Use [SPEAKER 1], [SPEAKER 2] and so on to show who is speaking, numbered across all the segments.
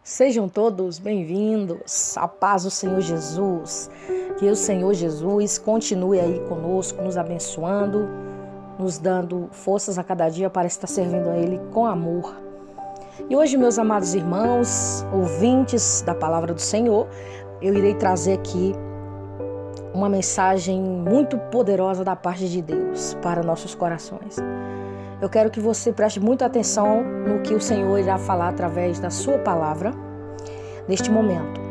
[SPEAKER 1] Sejam todos bem-vindos, a paz do Senhor Jesus, que o Senhor Jesus continue aí conosco, nos abençoando, nos dando forças a cada dia para estar servindo a Ele com amor. E hoje, meus amados irmãos, ouvintes da palavra do Senhor, eu irei trazer aqui uma mensagem muito poderosa da parte de Deus para nossos corações. Eu quero que você preste muita atenção no que o Senhor irá falar através da sua palavra neste momento.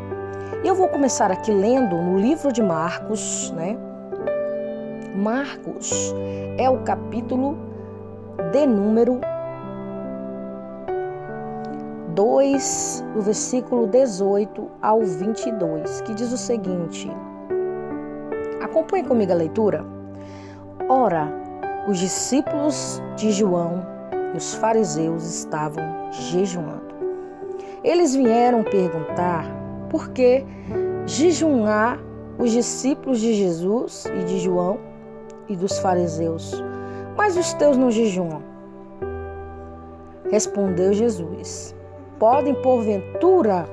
[SPEAKER 1] Eu vou começar aqui lendo no livro de Marcos, né? Marcos é o capítulo de número 2, do versículo 18 ao 22, que diz o seguinte: acompanhe comigo a leitura. Ora, os discípulos de João e os fariseus estavam jejuando. Eles vieram perguntar por que jejuar os discípulos de Jesus e de João e dos fariseus, mas os teus não jejuam. Respondeu Jesus: podem porventura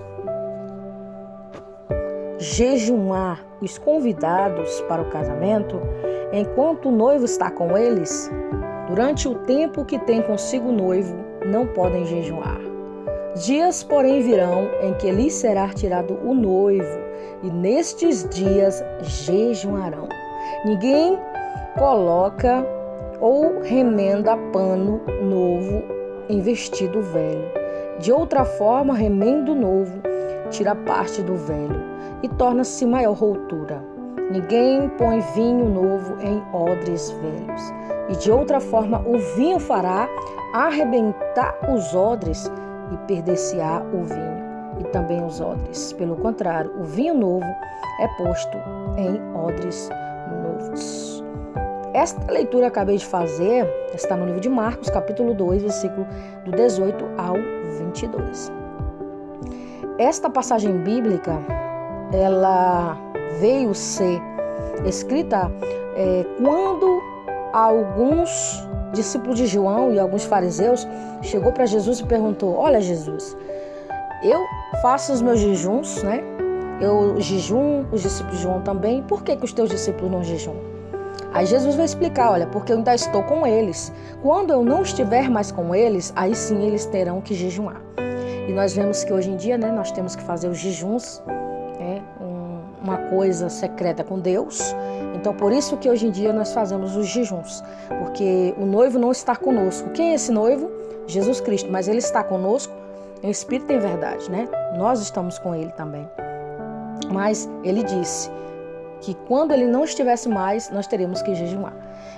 [SPEAKER 1] jejuar os convidados para o casamento enquanto o noivo está com eles? Durante o tempo que tem consigo o noivo, não podem jejuar. Dias, porém, virão em que lhes será tirado o noivo, e nestes dias jejuarão. Ninguém coloca ou remenda pano novo em vestido velho. De outra forma, remendo novo tira parte do velho e torna-se maior rotura. Ninguém põe vinho novo em odres velhos. E de outra forma, o vinho fará arrebentar os odres e perder-se-á o vinho e também os odres. Pelo contrário, o vinho novo é posto em odres novos. Esta leitura que acabei de fazer está no livro de Marcos, capítulo 2, versículo do 18 ao 22. Esta passagem bíblica, ela veio ser escrita quando alguns discípulos de João e alguns fariseus chegou para Jesus e perguntou: olha, Jesus, eu faço os meus jejuns, né? Eu jejum, os discípulos de João também. Por que os teus discípulos não jejuam? Aí Jesus vai explicar: olha, porque eu ainda estou com eles. Quando eu não estiver mais com eles, aí sim eles terão que jejuar. E nós vemos que hoje em dia, né, nós temos que fazer os jejuns, uma coisa secreta com Deus. Então, por isso que hoje em dia nós fazemos os jejuns, porque o noivo não está conosco. Quem é esse noivo? Jesus Cristo, mas ele está conosco em espírito e em verdade, né? Nós estamos com ele também. Mas ele disse que quando ele não estivesse mais, nós teríamos que jejuar.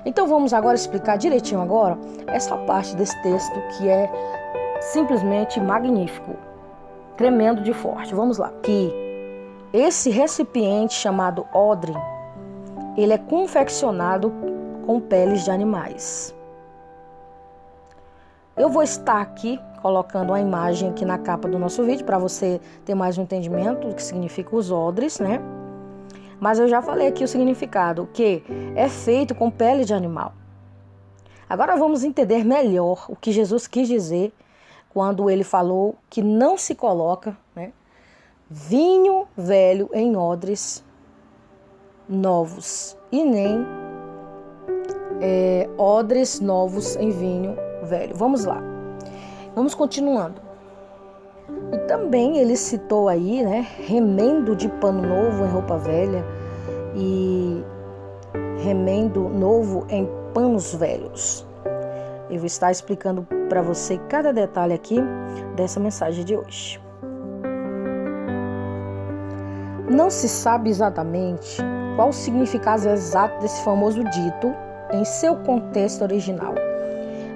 [SPEAKER 1] Então, vamos agora explicar direitinho agora essa parte desse texto que é simplesmente magnífico, tremendo de forte. Vamos lá. Que esse recipiente chamado odre, ele é confeccionado com peles de animais. Eu vou estar aqui colocando a imagem aqui na capa do nosso vídeo para você ter mais um entendimento do que significa os odres, né? Mas eu já falei aqui o significado, que é feito com pele de animal. Agora vamos entender melhor o que Jesus quis dizer quando ele falou que não se coloca, né, vinho velho em odres novos e nem odres novos em vinho velho. Vamos lá, vamos continuando. E também ele citou aí, né, remendo de pano novo em roupa velha e remendo novo em panos velhos. Eu vou estar explicando para você cada detalhe aqui dessa mensagem de hoje. Não se sabe exatamente qual o significado exato desse famoso dito em seu contexto original.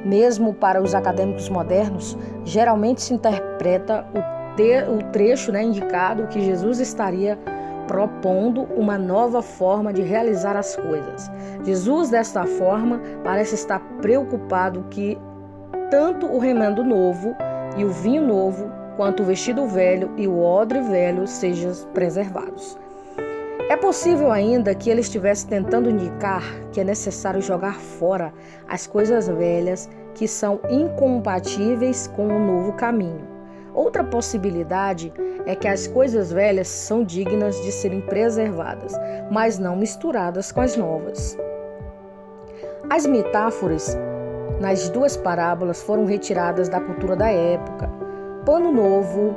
[SPEAKER 1] Mesmo para os acadêmicos modernos, geralmente se interpreta o trecho, né, indicado que Jesus estaria propondo uma nova forma de realizar as coisas. Jesus, desta forma, parece estar preocupado que tanto o remendo novo e o vinho novo, quanto o vestido velho e o odre velho sejam preservados. É possível ainda que ele estivesse tentando indicar que é necessário jogar fora as coisas velhas que são incompatíveis com o novo caminho, Outra possibilidade é que as coisas velhas são dignas de serem preservadas, mas não misturadas com as novas. As metáforas nas duas parábolas foram retiradas da cultura da época. Pano novo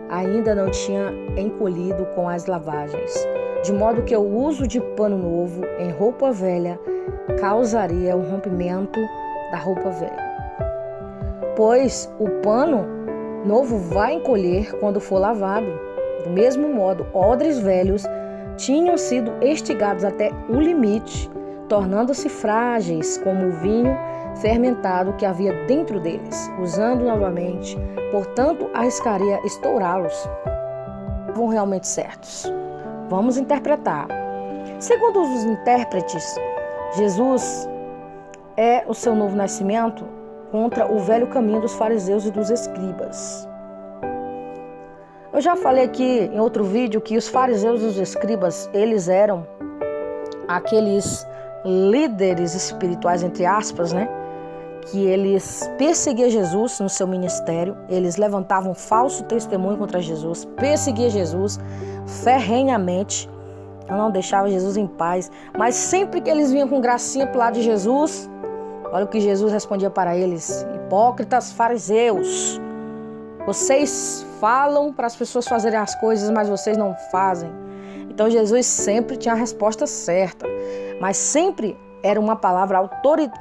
[SPEAKER 1] ainda não tinha encolhido com as lavagens, de modo que o uso de pano novo em roupa velha causaria o rompimento da roupa velha. Pois o pano novo vai encolher quando for lavado. Do mesmo modo, odres velhos tinham sido estigados até o limite, tornando-se frágeis como o vinho fermentado que havia dentro deles. Usando novamente, portanto, arriscaria estourá-los. Vão realmente certos. Vamos interpretar. Segundo os intérpretes, Jesus é o seu novo nascimento contra o velho caminho dos fariseus e dos escribas. Eu já falei aqui em outro vídeo que os fariseus e os escribas, eles eram aqueles líderes espirituais, entre aspas, né? Que eles perseguiam Jesus no seu ministério, eles levantavam falso testemunho contra Jesus, perseguiam Jesus ferrenhamente, não deixavam Jesus em paz, mas sempre que eles vinham com gracinha para o lado de Jesus, olha o que Jesus respondia para eles: hipócritas fariseus, vocês falam para as pessoas fazerem as coisas, mas vocês não fazem. Então Jesus sempre tinha a resposta certa, mas sempre era uma palavra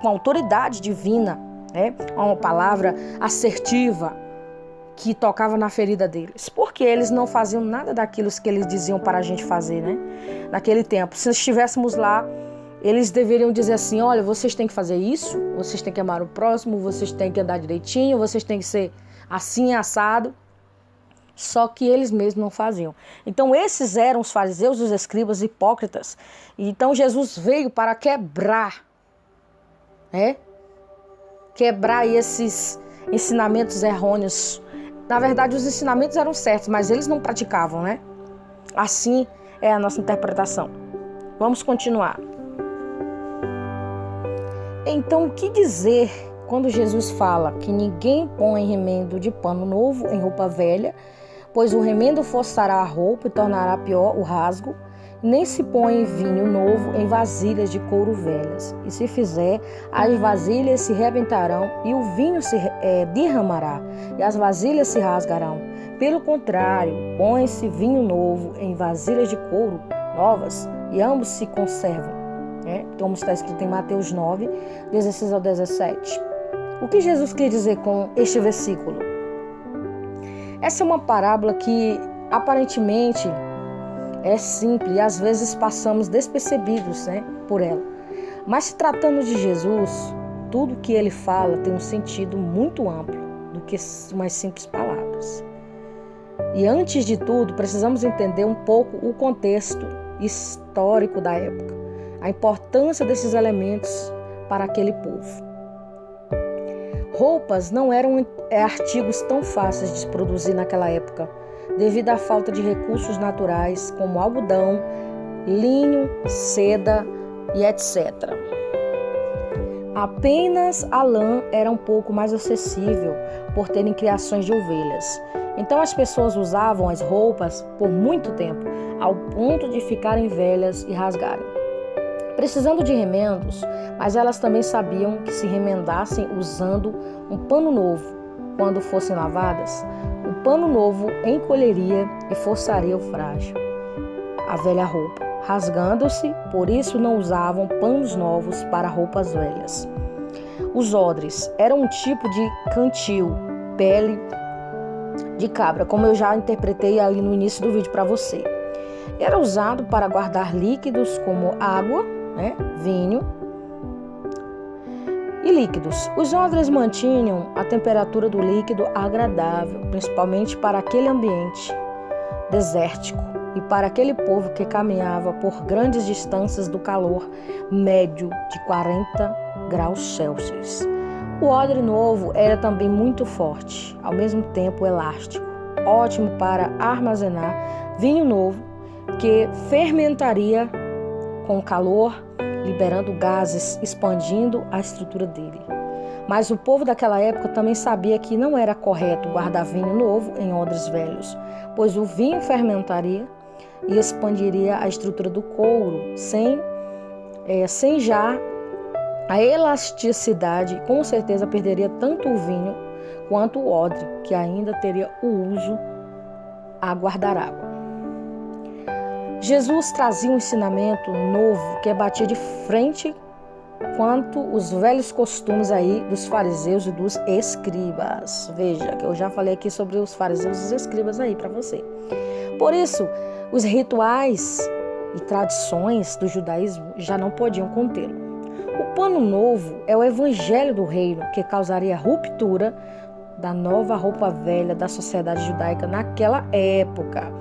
[SPEAKER 1] com autoridade divina, né? Uma palavra assertiva que tocava na ferida deles, porque eles não faziam nada daquilo que eles diziam para a gente fazer, né? Naquele tempo, se estivéssemos lá, eles deveriam dizer assim: olha, vocês têm que fazer isso, vocês têm que amar o próximo, vocês têm que andar direitinho, vocês têm que ser assim, assado. Só que eles mesmos não faziam. Então esses eram os fariseus, os escribas hipócritas. Então Jesus veio para quebrar, né? Quebrar esses ensinamentos errôneos. Na verdade, os ensinamentos eram certos, mas eles não praticavam, né? Assim é a nossa interpretação. Vamos continuar. Então, o que dizer quando Jesus fala que ninguém põe remendo de pano novo em roupa velha, pois o remendo forçará a roupa e tornará pior o rasgo? Nem se põe vinho novo em vasilhas de couro velhas. E se fizer, as vasilhas se rebentarão e o vinho se derramará, e as vasilhas se rasgarão. Pelo contrário, põe-se vinho novo em vasilhas de couro novas, e ambos se conservam. Como está escrito em Mateus 9, 16 ao 17. O que Jesus quer dizer com este versículo? Essa é uma parábola que aparentemente é simples e às vezes passamos despercebidos, por ela. Mas se tratando de Jesus, tudo que ele fala tem um sentido muito amplo do que umas simples palavras. E antes de tudo, precisamos entender um pouco o contexto histórico da época, a importância desses elementos para aquele povo. Roupas não eram artigos tão fáceis de se produzir naquela época, devido à falta de recursos naturais como algodão, linho, seda e etc. Apenas a lã era um pouco mais acessível por terem criações de ovelhas. Então as pessoas usavam as roupas por muito tempo, ao ponto de ficarem velhas e rasgarem. Precisando de remendos, mas elas também sabiam que se remendassem usando um pano novo, quando fossem lavadas, o pano novo encolheria e forçaria o frágil, a velha roupa, rasgando-se, por isso não usavam panos novos para roupas velhas. Os odres eram um tipo de cantil, pele de cabra, como eu já interpretei ali no início do vídeo para você. Era usado para guardar líquidos como água, vinho e líquidos. Os odres mantinham a temperatura do líquido agradável, principalmente para aquele ambiente desértico e para aquele povo que caminhava por grandes distâncias do calor médio de 40 graus Celsius. O odre novo era também muito forte, ao mesmo tempo elástico, ótimo para armazenar vinho novo que fermentaria com calor, liberando gases, expandindo a estrutura dele. Mas o povo daquela época também sabia que não era correto guardar vinho novo em odres velhos, pois o vinho fermentaria e expandiria a estrutura do couro, sem já a elasticidade. Com certeza perderia tanto o vinho quanto o odre, que ainda teria o uso a guardar água. Jesus trazia um ensinamento novo que batia de frente quanto os velhos costumes aí dos fariseus e dos escribas. Veja, que eu já falei aqui sobre os fariseus e os escribas aí para você. Por isso, os rituais e tradições do judaísmo já não podiam contê-lo. O pano novo é o evangelho do reino, que causaria ruptura da nova roupa velha da sociedade judaica naquela época,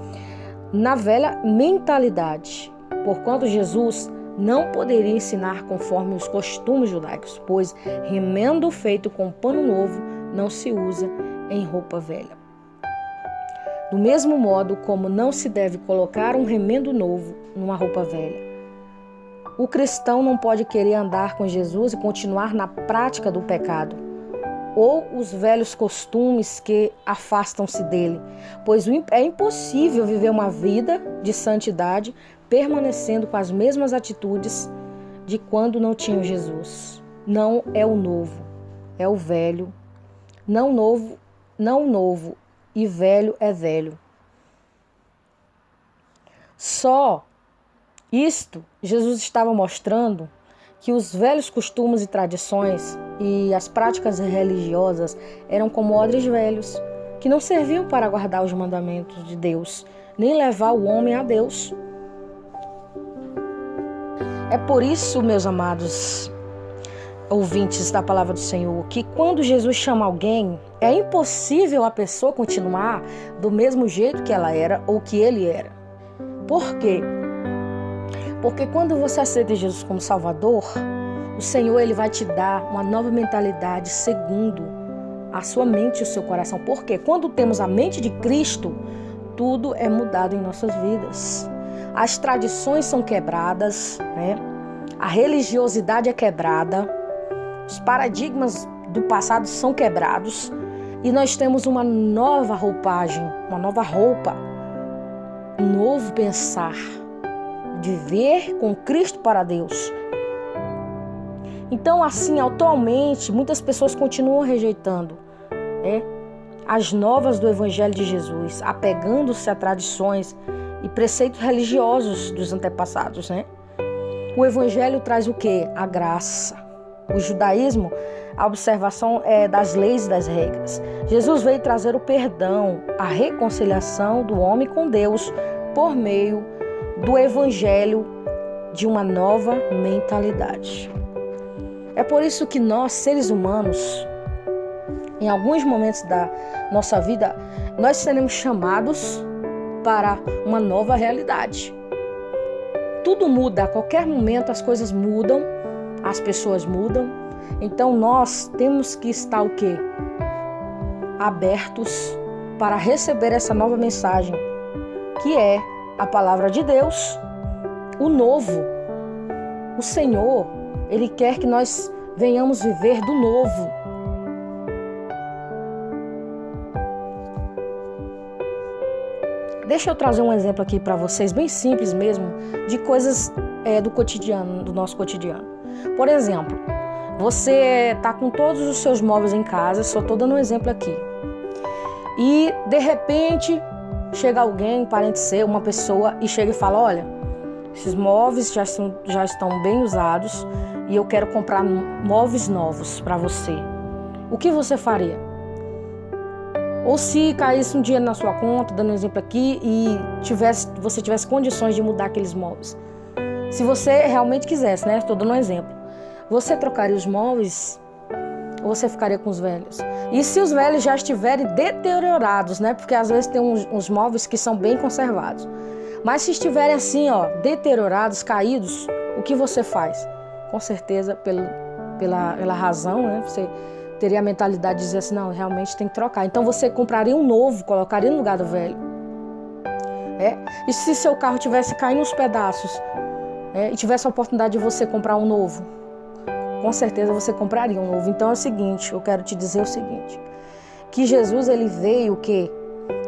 [SPEAKER 1] na velha mentalidade, porquanto Jesus não poderia ensinar conforme os costumes judaicos, pois remendo feito com pano novo não se usa em roupa velha. Do mesmo modo como não se deve colocar um remendo novo numa roupa velha. O cristão não pode querer andar com Jesus e continuar na prática do pecado, ou os velhos costumes que afastam-se dele, pois é impossível viver uma vida de santidade permanecendo com as mesmas atitudes de quando não tinha Jesus. Não é o novo, é o velho. Não novo e velho é velho. Só isto Jesus estava mostrando que os velhos costumes e tradições e as práticas religiosas eram como odres velhos, que não serviam para guardar os mandamentos de Deus, nem levar o homem a Deus. É por isso, meus amados ouvintes da palavra do Senhor, que quando Jesus chama alguém, é impossível a pessoa continuar do mesmo jeito que ela era ou que ele era. Por quê? Porque quando você aceita Jesus como Salvador, o Senhor ele vai te dar uma nova mentalidade segundo a sua mente e o seu coração. Porque quando temos a mente de Cristo, tudo é mudado em nossas vidas. As tradições são quebradas, né? A religiosidade é quebrada, os paradigmas do passado são quebrados e nós temos uma nova roupagem, uma nova roupa, um novo pensar, viver com Cristo para Deus. Então, assim, atualmente, muitas pessoas continuam rejeitando as novas do Evangelho de Jesus, apegando-se a tradições e preceitos religiosos dos antepassados, né? O Evangelho traz o quê? A graça. O judaísmo, a observação das leis e das regras. Jesus veio trazer o perdão, a reconciliação do homem com Deus por meio do Evangelho de uma nova mentalidade. É por isso que nós, seres humanos, em alguns momentos da nossa vida, nós seremos chamados para uma nova realidade. Tudo muda, a qualquer momento as coisas mudam, as pessoas mudam. Então nós temos que estar o quê? Abertos para receber essa nova mensagem, que é a palavra de Deus, o novo. O Senhor, Ele quer que nós venhamos viver do novo. Deixa eu trazer um exemplo aqui para vocês, bem simples mesmo, de coisas do cotidiano, do nosso cotidiano. Por exemplo, você está com todos os seus móveis em casa, só estou dando um exemplo aqui. E, de repente, chega alguém, um parente seu, uma pessoa, e chega e fala, olha, esses móveis já estão bem usados e eu quero comprar móveis novos para você. O que você faria? Ou se caísse um dinheiro na sua conta, dando um exemplo aqui, e você tivesse condições de mudar aqueles móveis. Se você realmente quisesse, né? Estou dando um exemplo. Você trocaria os móveis ou você ficaria com os velhos? E se os velhos já estiverem deteriorados, né? Porque às vezes tem uns móveis que são bem conservados. Mas se estiverem assim, ó, deteriorados, caídos, o que você faz? Com certeza, pela razão, né? Você teria a mentalidade de dizer assim, não, realmente tem que trocar. Então você compraria um novo, colocaria no lugar do velho. E se seu carro tivesse caindo nos pedaços, e tivesse a oportunidade de você comprar um novo, com certeza você compraria um novo. Então é o seguinte, eu quero te dizer o seguinte, que Jesus ele veio o quê?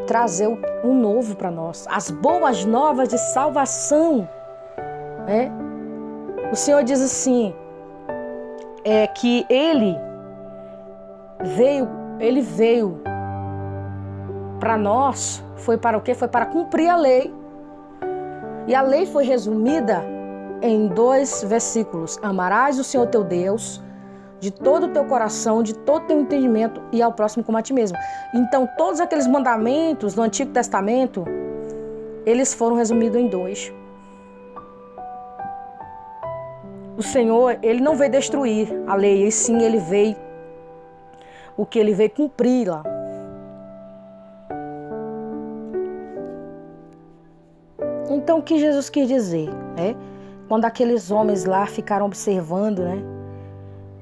[SPEAKER 1] Trazer um novo para nós, as boas novas de salvação, né? O Senhor diz assim, que Ele veio para nós, foi para o quê? Foi para cumprir a lei. E a lei foi resumida em 2 versículos. Amarás o Senhor teu Deus de todo o teu coração, de todo o teu entendimento e ao próximo como a ti mesmo. Então, todos aqueles mandamentos do Antigo Testamento, eles foram resumidos em 2. O Senhor, ele não veio destruir a lei, e sim ele veio, ele veio cumprir lá. Então, o que Jesus quis dizer, né? Quando aqueles homens lá ficaram observando, né?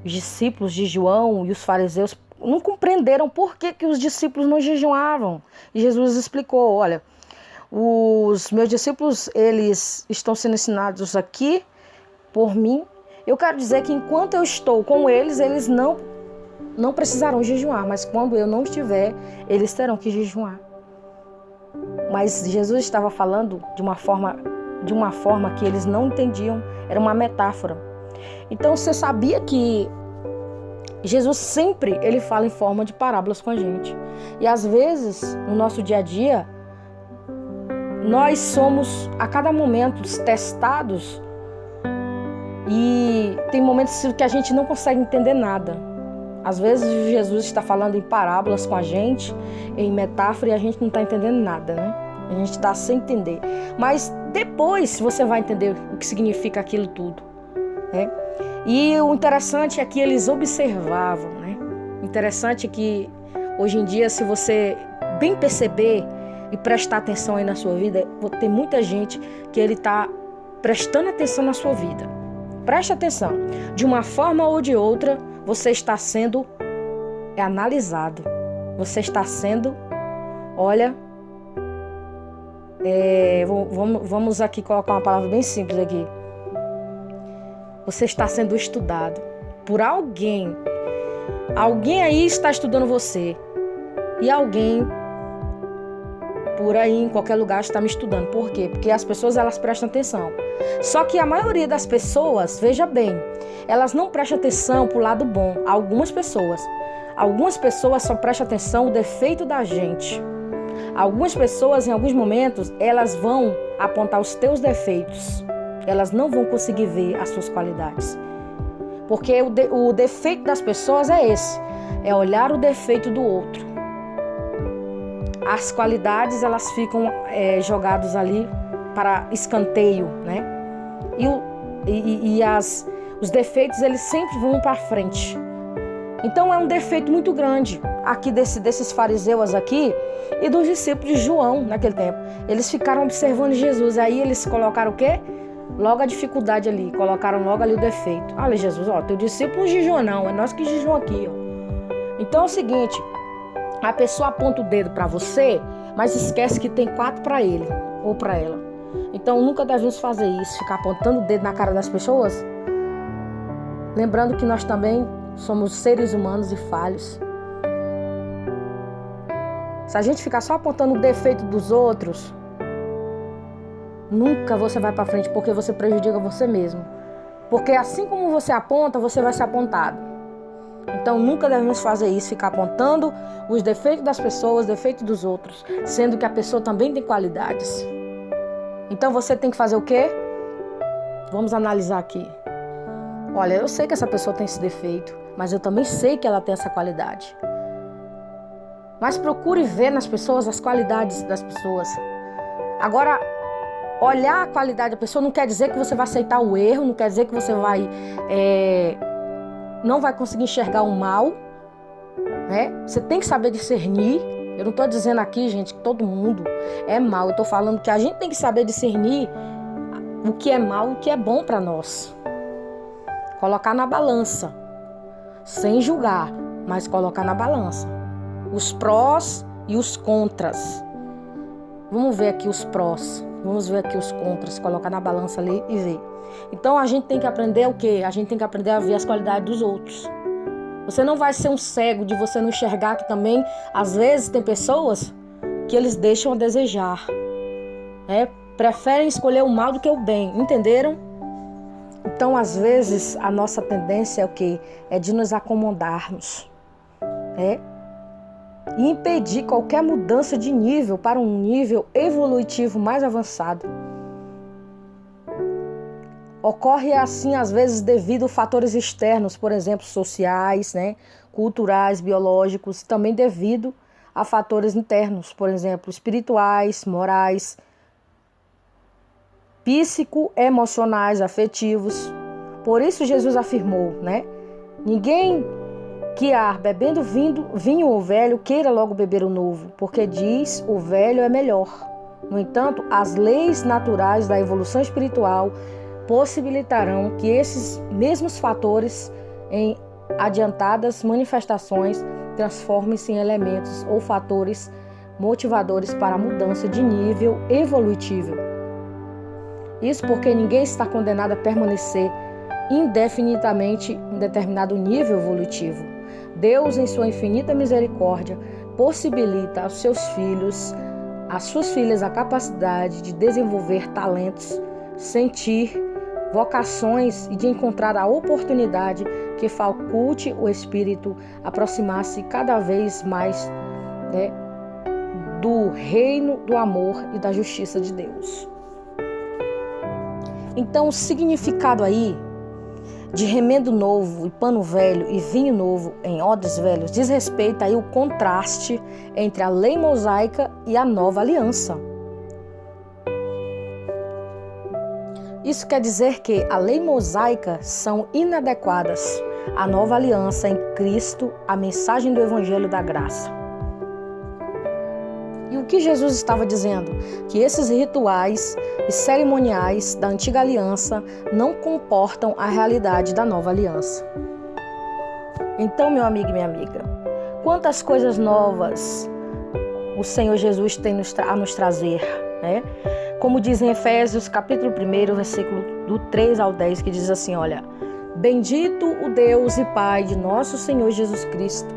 [SPEAKER 1] Os discípulos de João e os fariseus não compreenderam por que os discípulos não jejuavam. E Jesus explicou, olha, os meus discípulos, eles estão sendo ensinados aqui por mim. Eu quero dizer que enquanto eu estou com eles, eles não precisarão jejuar, mas quando eu não estiver, eles terão que jejuar. Mas Jesus estava falando de uma forma que eles não entendiam, era uma metáfora. Então você sabia que Jesus sempre ele fala em forma de parábolas com a gente. E às vezes, no nosso dia a dia, nós somos a cada momento testados e tem momentos que a gente não consegue entender nada. Às vezes Jesus está falando em parábolas com a gente, em metáfora, e a gente não está entendendo nada, né? A gente está sem entender. Mas depois você vai entender o que significa aquilo tudo, né? E o interessante é que eles observavam, né? O interessante é que hoje em dia, se você bem perceber e prestar atenção aí na sua vida, tem muita gente que ele está prestando atenção na sua vida. Preste atenção. De uma forma ou de outra, você está sendo analisado. Você está sendo, olha, vamos aqui colocar uma palavra bem simples aqui. Você está sendo estudado por alguém. Alguém aí está estudando você. E alguém por aí, em qualquer lugar, está me estudando. Por quê? Porque as pessoas, elas prestam atenção. Só que a maioria das pessoas, veja bem, elas não prestam atenção pro lado bom. Algumas pessoas só prestam atenção no defeito da gente. Algumas pessoas, em alguns momentos, elas vão apontar os teus defeitos. Elas não vão conseguir ver as suas qualidades. Porque o defeito das pessoas é esse. É olhar o defeito do outro. As qualidades, elas ficam jogadas ali para escanteio, né? Os defeitos, eles sempre vão para frente. Então é um defeito muito grande aqui desses fariseus aqui e dos discípulos de João naquele tempo. Eles ficaram observando Jesus, aí eles colocaram o quê? Logo a dificuldade ali, colocaram logo ali o defeito. Olha, Jesus, ó, teu discípulo não jejua não, é nós que jejuam aqui, ó. Então é o seguinte, a pessoa aponta o dedo para você, mas esquece que tem 4 para ele ou para ela. Então nunca devemos fazer isso, ficar apontando o dedo na cara das pessoas. Lembrando que nós também somos seres humanos e falhos. Se a gente ficar só apontando o defeito dos outros, nunca você vai para frente, porque você prejudica você mesmo. Porque assim como você aponta, você vai ser apontado. Então nunca devemos fazer isso, ficar apontando os defeitos das pessoas, os defeitos dos outros, sendo que a pessoa também tem qualidades. Então você tem que fazer o quê? Vamos analisar aqui. Olha, eu sei que essa pessoa tem esse defeito, mas eu também sei que ela tem essa qualidade. Mas procure ver nas pessoas as qualidades das pessoas. Agora, olhar a qualidade da pessoa não quer dizer que você vai aceitar o erro, não quer dizer que você não vai conseguir enxergar o mal, né? Você tem que saber discernir. Eu não estou dizendo aqui, gente, que todo mundo é mal. Eu estou falando que a gente tem que saber discernir o que é mal e o que é bom para nós. Colocar na balança, sem julgar, mas colocar na balança. Os prós e os contras. Vamos ver aqui os prós. Vamos ver aqui os contras, colocar na balança ali e ver. Então a gente tem que aprender o quê? A gente tem que aprender a ver as qualidades dos outros. Você não vai ser um cego de você não enxergar que também, às vezes, tem pessoas que eles deixam a desejar. Preferem escolher o mal do que o bem, entenderam? Então, às vezes, a nossa tendência é o quê? É de nos acomodarmos. E impedir qualquer mudança de nível para um nível evolutivo mais avançado. Ocorre assim, às vezes, devido a fatores externos, por exemplo, sociais, culturais, biológicos, também devido a fatores internos, por exemplo, espirituais, morais, psicoemocionais, afetivos. Por isso Jesus afirmou, ninguém que bebendo vinho ou velho queira logo beber o novo, porque diz o velho é melhor. No entanto, as leis naturais da evolução espiritual possibilitarão que esses mesmos fatores em adiantadas manifestações transformem-se em elementos ou fatores motivadores para a mudança de nível evolutivo. Isso porque ninguém está condenado a permanecer indefinidamente em determinado nível evolutivo. Deus, em sua infinita misericórdia, possibilita aos seus filhos, às suas filhas, a capacidade de desenvolver talentos, sentir vocações e de encontrar a oportunidade que faculte o espírito aproximar-se cada vez mais do reino do amor e da justiça de Deus. Então, o significado aí de remendo novo e pano velho e vinho novo em odres velhos diz respeito aí ao contraste entre a lei mosaica e a nova aliança. Isso quer dizer que a lei mosaica são inadequadas à nova aliança em Cristo, a mensagem do Evangelho da Graça. E o que Jesus estava dizendo? Que esses rituais e cerimoniais da antiga aliança não comportam a realidade da nova aliança. Então, meu amigo e minha amiga, quantas coisas novas o Senhor Jesus tem a nos trazer, Como diz em Efésios, capítulo 1, versículo do 3 ao 10, que diz assim, olha: Bendito o Deus e Pai de nosso Senhor Jesus Cristo,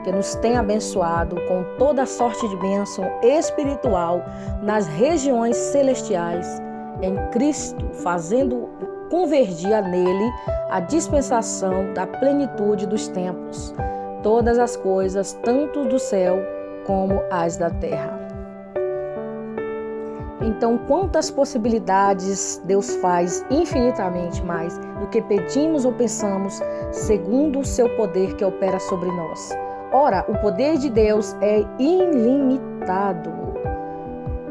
[SPEAKER 1] que nos tem abençoado com toda sorte de bênção espiritual nas regiões celestiais em Cristo, fazendo convergir nele a dispensação da plenitude dos tempos, todas as coisas, tanto do céu como as da terra. Então, quantas possibilidades Deus faz infinitamente mais do que pedimos ou pensamos, segundo o seu poder que opera sobre nós. Ora, o poder de Deus é ilimitado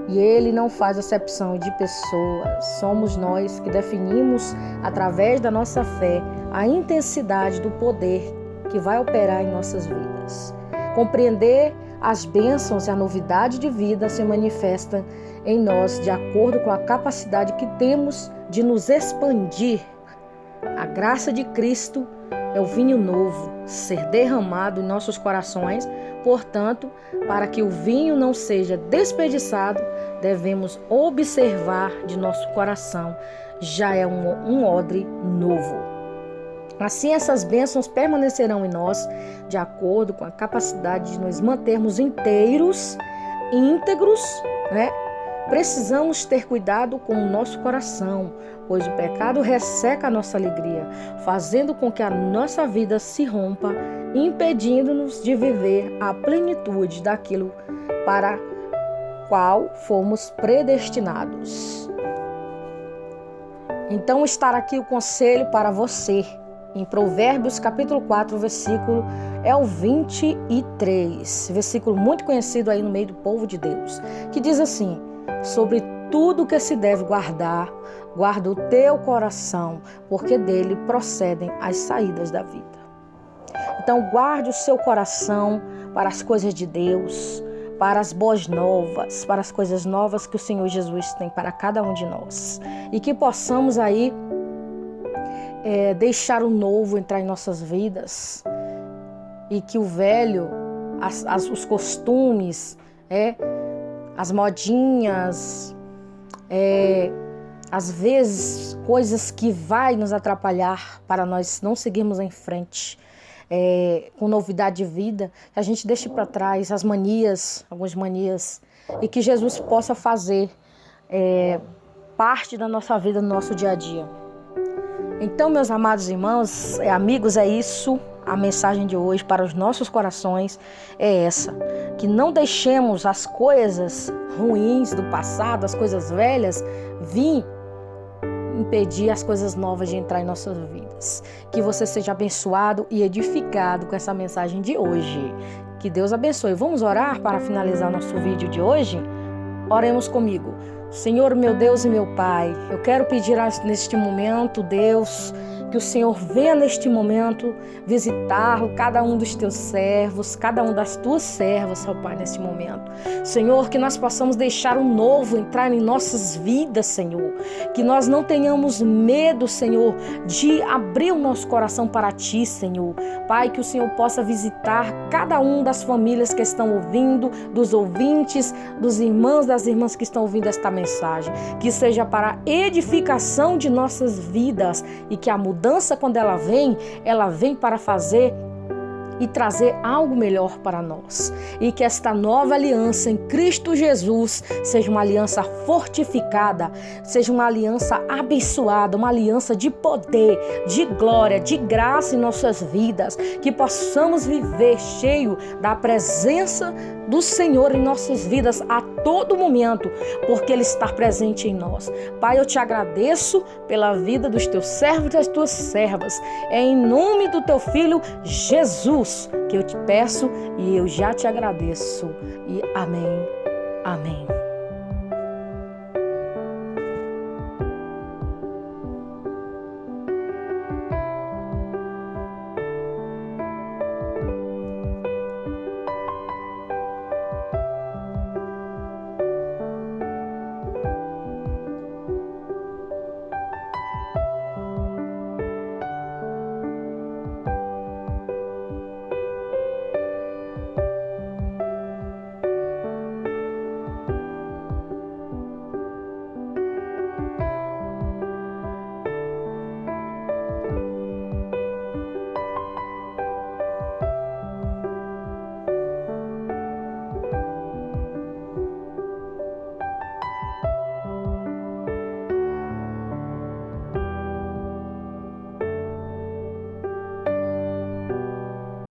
[SPEAKER 1] e Ele não faz acepção de pessoas. Somos nós que definimos, através da nossa fé, a intensidade do poder que vai operar em nossas vidas. Compreender as bênçãos e a novidade de vida se manifesta em nós de acordo com a capacidade que temos de nos expandir. A graça de Cristo é o vinho novo, ser derramado em nossos corações. Portanto, para que o vinho não seja desperdiçado, devemos observar de nosso coração, já é um odre novo. Assim, essas bênçãos permanecerão em nós, de acordo com a capacidade de nos mantermos íntegros, Precisamos ter cuidado com o nosso coração, pois o pecado resseca a nossa alegria, fazendo com que a nossa vida se rompa, impedindo-nos de viver a plenitude daquilo para qual fomos predestinados. Então, está aqui o conselho para você. Em Provérbios, capítulo 4, versículo é o 23, versículo muito conhecido aí no meio do povo de Deus, que diz assim: sobre tudo que se deve guarda o teu coração, porque dele procedem as saídas da vida. Então, guarde o seu coração para as coisas de Deus, para as boas novas, para as coisas novas que o Senhor Jesus tem para cada um de nós. E que possamos aí deixar o novo entrar em nossas vidas, e que o velho, os costumes, as modinhas, às vezes, coisas que vai nos atrapalhar para nós não seguirmos em frente, com novidade de vida, que a gente deixe para trás as manias, algumas manias, e que Jesus possa fazer parte da nossa vida, no nosso dia a dia. Então, meus amados irmãos, amigos, é isso. A mensagem de hoje para os nossos corações é essa: que não deixemos as coisas ruins do passado, as coisas velhas, vir impedir as coisas novas de entrar em nossas vidas. Que você seja abençoado e edificado com essa mensagem de hoje. Que Deus abençoe. Vamos orar para finalizar nosso vídeo de hoje? Oremos comigo. Senhor, meu Deus e meu Pai, eu quero pedir neste momento, Deus, que o Senhor venha neste momento visitar cada um dos teus servos, cada um das tuas servas, ó Pai, neste momento. Senhor, que nós possamos deixar o novo entrar em nossas vidas, Senhor. Que nós não tenhamos medo, Senhor, de abrir o nosso coração para Ti, Senhor. Pai, que o Senhor possa visitar cada um das famílias que estão ouvindo, dos ouvintes, dos irmãos, das irmãs que estão ouvindo esta mensagem. Que seja para a edificação de nossas vidas e que a mudança, quando ela vem para fazer e trazer algo melhor para nós. E que esta nova aliança em Cristo Jesus seja uma aliança fortificada, seja uma aliança abençoada, uma aliança de poder, de glória, de graça em nossas vidas. Que possamos viver cheio da presença do Senhor em nossas vidas a todo momento, porque Ele está presente em nós. Pai, eu te agradeço pela vida dos teus servos e das tuas servas. É em nome do teu Filho Jesus que eu te peço e eu já te agradeço. E amém. Amém.